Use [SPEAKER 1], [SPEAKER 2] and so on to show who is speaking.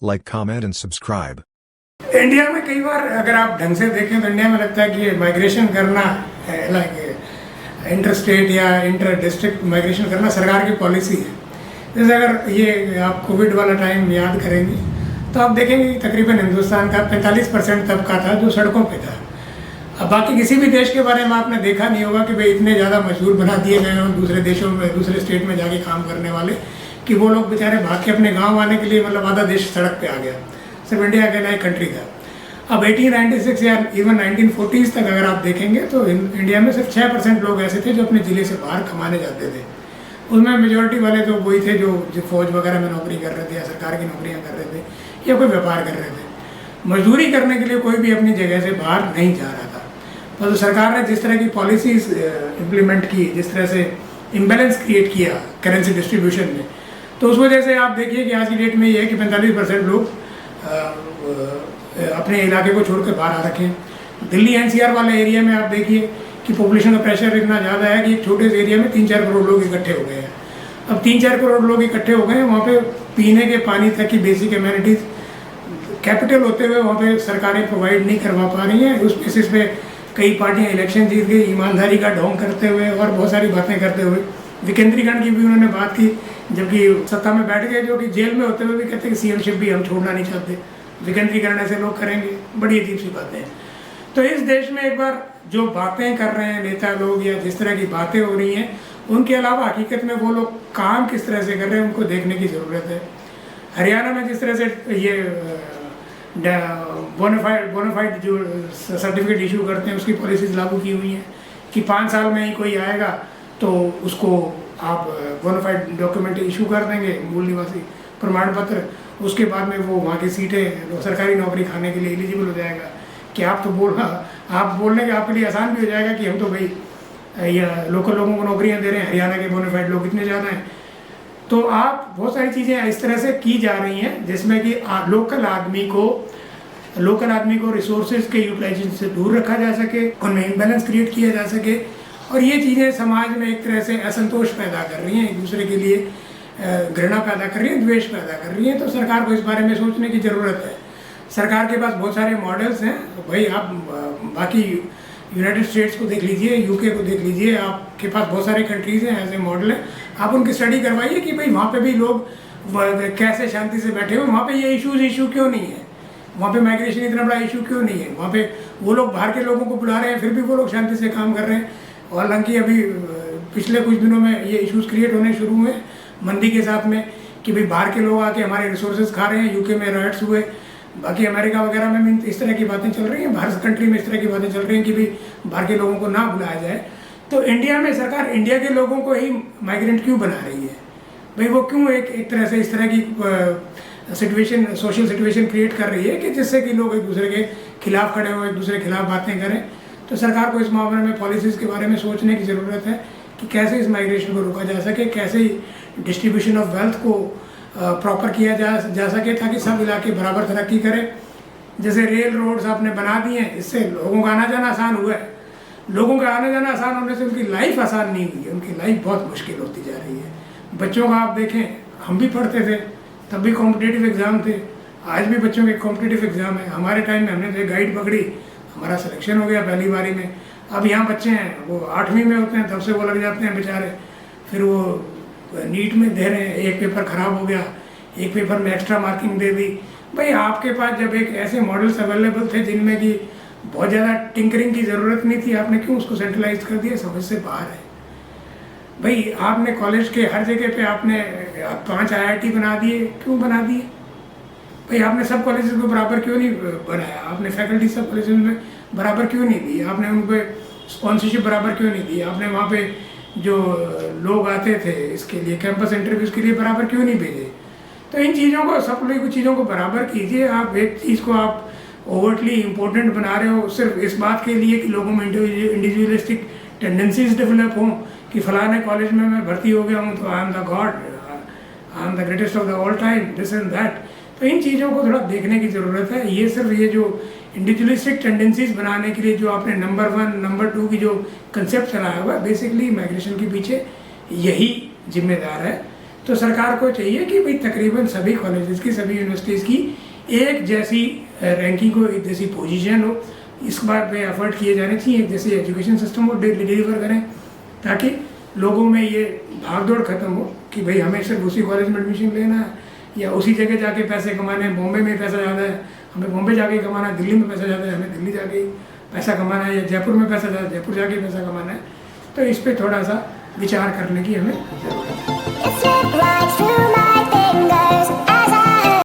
[SPEAKER 1] Like, comment and subscribe.
[SPEAKER 2] India में कई बार अगर आप ढंग से देखें तो इंडिया में लगता है कि माइग्रेशन करना लाइक इंटर स्टेट या इंटर डिस्ट्रिक्ट माइग्रेशन करना सरकार की पॉलिसी है। जैसे अगर ये आप कोविड वाला टाइम याद करेंगे तो आप देखेंगे कि तकरीबन हिंदुस्तान का 45% तबका था जो सड़कों पे था। अब बाकी किसी भी देश के बारे में आपने देखा नहीं होगा कि भाई इतने ज़्यादा मशहूर बना दिए गए हों दूसरे देशों में, दूसरे स्टेट में जाके काम करने वाले, कि वो लोग बेचारे भाग के अपने गाँव आने के लिए मतलब आधा देश सड़क पर आ गया। सिर्फ इंडिया अकेला एक कंट्री था। अब 1896 या इवन 1940s तक अगर आप देखेंगे तो इंडिया में सिर्फ 6% लोग ऐसे थे जो अपने ज़िले से बाहर कमाने जाते थे। उसमें मेजॉरिटी वाले तो वही थे जो फौज वगैरह में नौकरी कर रहे थे या सरकार की नौकरियां कर रहे थे या कोई व्यापार कर रहे थे। मजदूरी करने के लिए कोई भी अपनी जगह से बाहर नहीं जा रहा था। तो सरकार ने जिस तरह की पॉलिसीज़ इम्प्लीमेंट की, जिस तरह से इम्बेलेंस क्रिएट किया करेंसी डिस्ट्रीब्यूशन में, तो उस वजह से आप देखिए कि आज की डेट में ये है कि 45% लोग अपने इलाके को छोड़कर बाहर आ रखे हैं। दिल्ली एनसीआर वाले एरिया में आप देखिए कि पॉपुलेशन का प्रेशर इतना ज़्यादा है कि एक छोटे से एरिया में 3-4 करोड़ लोग इकट्ठे हो गए हैं। अब 3-4 करोड़ लोग इकट्ठे हो गए हैं, वहाँ पे पीने के पानी तक की बेसिक एम्यूनिटीज़ कैपिटल होते हुए वहाँ पे सरकारें प्रोवाइड नहीं करवा पा रही हैं। उस बेसिस पे कई पार्टियाँ इलेक्शन जीत गई ईमानदारी का ढोंग करते हुए और बहुत सारी बातें करते हुए। विकेंद्रीकरण की भी उन्होंने बात की, जबकि सत्ता में बैठ गए जो कि जेल में होते हुए भी कहते हैं कि सीएमशिप भी हम छोड़ना नहीं चाहते, विकेंद्रीकरण ऐसे लोग करेंगे। बड़ी अजीब सी बातें हैं। तो इस देश में एक बार जो बातें कर रहे हैं नेता लोग या जिस तरह की बातें हो रही हैं, उनके अलावा हकीकत में वो लोग काम किस तरह से कर रहे हैं उनको देखने की ज़रूरत है। हरियाणा में जिस तरह से ये बोनाफाइड जो सर्टिफिकेट इशू करते हैं उसकी पॉलिसीज़ लागू की हुई हैं कि 5 साल में ही कोई आएगा तो उसको आप बोनाफाइड डॉक्यूमेंट इशू कर देंगे, मूल निवासी प्रमाण पत्र, उसके बाद में वो वहाँ की सीटें सरकारी नौकरी खाने के लिए एलिजिबल हो जाएगा। कि आप तो आप बोलने के आपके लिए आसान भी हो जाएगा कि हम तो भाई या लोकल लोगों को नौकरियाँ दे रहे हैं, हरियाणा के बोनाफाइड लोग इतने ज़्यादा हैं। तो आप बहुत सारी चीज़ें इस तरह से की जा रही हैं जिसमें कि लोकल आदमी को रिसोर्सेज के यूटिलाइजेशन से दूर रखा जा सके, उनमें इम्बैलेंस क्रिएट किया जा सके, और ये चीज़ें समाज में एक तरह से असंतोष पैदा कर रही हैं, एक दूसरे के लिए घृणा पैदा कर रही हैं, द्वेष पैदा कर रही हैं। तो सरकार को इस बारे में सोचने की ज़रूरत है। सरकार के पास बहुत सारे मॉडल्स हैं। तो भाई आप बाकी यूनाइटेड स्टेट्स को देख लीजिए, यूके को देख लीजिए, आपके पास बहुत सारे कंट्रीज़ हैं ऐसे मॉडल हैं। आप उनकी स्टडी करवाइए कि भाई वहाँ पे भी लोग कैसे शांति से बैठे हुए, वहाँ पे ये इशू क्यों नहीं है, वहाँ पे माइग्रेशन इतना बड़ा इशू क्यों नहीं है, वहाँ पे वो लोग बाहर के लोगों को बुला रहे हैं फिर भी वो लोग शांति से काम कर रहे हैं। और हालांकि अभी पिछले कुछ दिनों में ये इश्यूज़ क्रिएट होने शुरू हुए मंदी के साथ में कि भाई बाहर के लोग आके हमारे रिसोर्सेज खा रहे हैं। यूके में राइट्स हुए, बाकी अमेरिका वगैरह में भी इस तरह की बातें चल रही हैं, बाहर कंट्री में इस तरह की बातें चल रही हैं कि भाई बाहर के लोगों को ना बुलाया जाए। तो इंडिया में सरकार इंडिया के लोगों को ही माइग्रेंट क्यों बना रही है? भाई वो क्यों एक तरह से इस तरह की सोशल सिचुएशन क्रिएट कर रही है कि जिससे कि लोग एक दूसरे के खिलाफ खड़े हो, एक दूसरे के खिलाफ बातें करें। तो सरकार को इस मामले में पॉलिसीज़ के बारे में सोचने की ज़रूरत है कि कैसे इस माइग्रेशन को रोका जा सके, कैसे डिस्ट्रीब्यूशन ऑफ वेल्थ को प्रॉपर किया जा सके ताकि सब इलाके बराबर तरक्की करें। जैसे रेल रोड्स आपने बना दिए हैं, इससे लोगों का आना जाना आसान हुआ है। लोगों का आना जाना आसान होने से उनकी लाइफ आसान नहीं हुई है, उनकी लाइफ बहुत मुश्किल होती जा रही है। बच्चों का आप देखें, हम भी पढ़ते थे तब भी कॉम्पिटिटिव एग्ज़ाम थे, आज भी बच्चों के कॉम्पिटिटिव एग्ज़ाम है। हमारे टाइम में हमने तो गाइड पकड़ी, हमारा सिलेक्शन हो गया पहली बारी में। अब यहाँ बच्चे हैं वो 8वीं में होते हैं तब से वो लग जाते हैं बेचारे, फिर वो नीट में दे रहे हैं, एक पेपर ख़राब हो गया, एक पेपर में एक्स्ट्रा मार्किंग दे दी। भाई आपके पास जब एक ऐसे मॉडल्स अवेलेबल थे जिनमें कि बहुत ज़्यादा टिंकरिंग की ज़रूरत नहीं थी, आपने क्यों उसको सेंट्रलाइज कर दिया? समझ से बाहर है। भाई आपने कॉलेज के हर जगह पे आपने 5 IIT बना दिए, क्यों बना दिए? भाई आपने सब कॉलेजेस को बराबर क्यों नहीं बनाया? आपने फैकल्टी सब कॉलेजेस में बराबर क्यों नहीं दी? आपने उन पर स्पॉन्सरशिप बराबर क्यों नहीं दी? आपने वहाँ पे जो लोग आते थे इसके लिए कैंपस इंटरव्यूज़ के लिए बराबर क्यों नहीं भेजे? तो इन चीज़ों को, सब कुछ चीज़ों को बराबर कीजिए। आप एक चीज़ को आप ओवरटली इम्पोर्टेंट बना रहे हो सिर्फ इस बात के लिए कि लोगों में इंडिविजुअलिस्टिक टेंडेंसीज डेवलप हों कि फलाने कॉलेज में मैं भर्ती हो गया हूँ तो I am the God, I am the greatest of the all time, this and that. तो इन चीज़ों को थोड़ा देखने की ज़रूरत है। ये सिर्फ ये जो इंडिविजुअलिस्टिक टेंडेंसीज बनाने के लिए जो आपने नंबर 1 नंबर 2 की जो कंसेप्ट चलाया हुआ है, बेसिकली माइग्रेशन के पीछे यही जिम्मेदार है। तो सरकार को चाहिए कि भाई तकरीबन सभी कॉलेजेस की, सभी यूनिवर्सिटीज़ की एक जैसी रैंकिंग हो, एक जैसी पोजीशन हो। इस बात पे एफर्ट किए जाने चाहिए, एक जैसे एजुकेशन सिस्टम को डिलीवर करें, ताकि लोगों में ये भाग दौड़ खत्म हो कि भाई हमें सिर्फ उसी कॉलेज में एडमिशन लेना है या उसी जगह जाके पैसे कमाने हैं। बॉम्बे में पैसा ज़्यादा है, हमें बॉम्बे जाके कमाना है, दिल्ली में पैसा ज़्यादा है, हमें दिल्ली जाके पैसा कमाना है, या जयपुर में पैसा ज़्यादा है, जयपुर जाके पैसा कमाना है। तो इस पर थोड़ा सा विचार करने की हमें ज़रूरत है।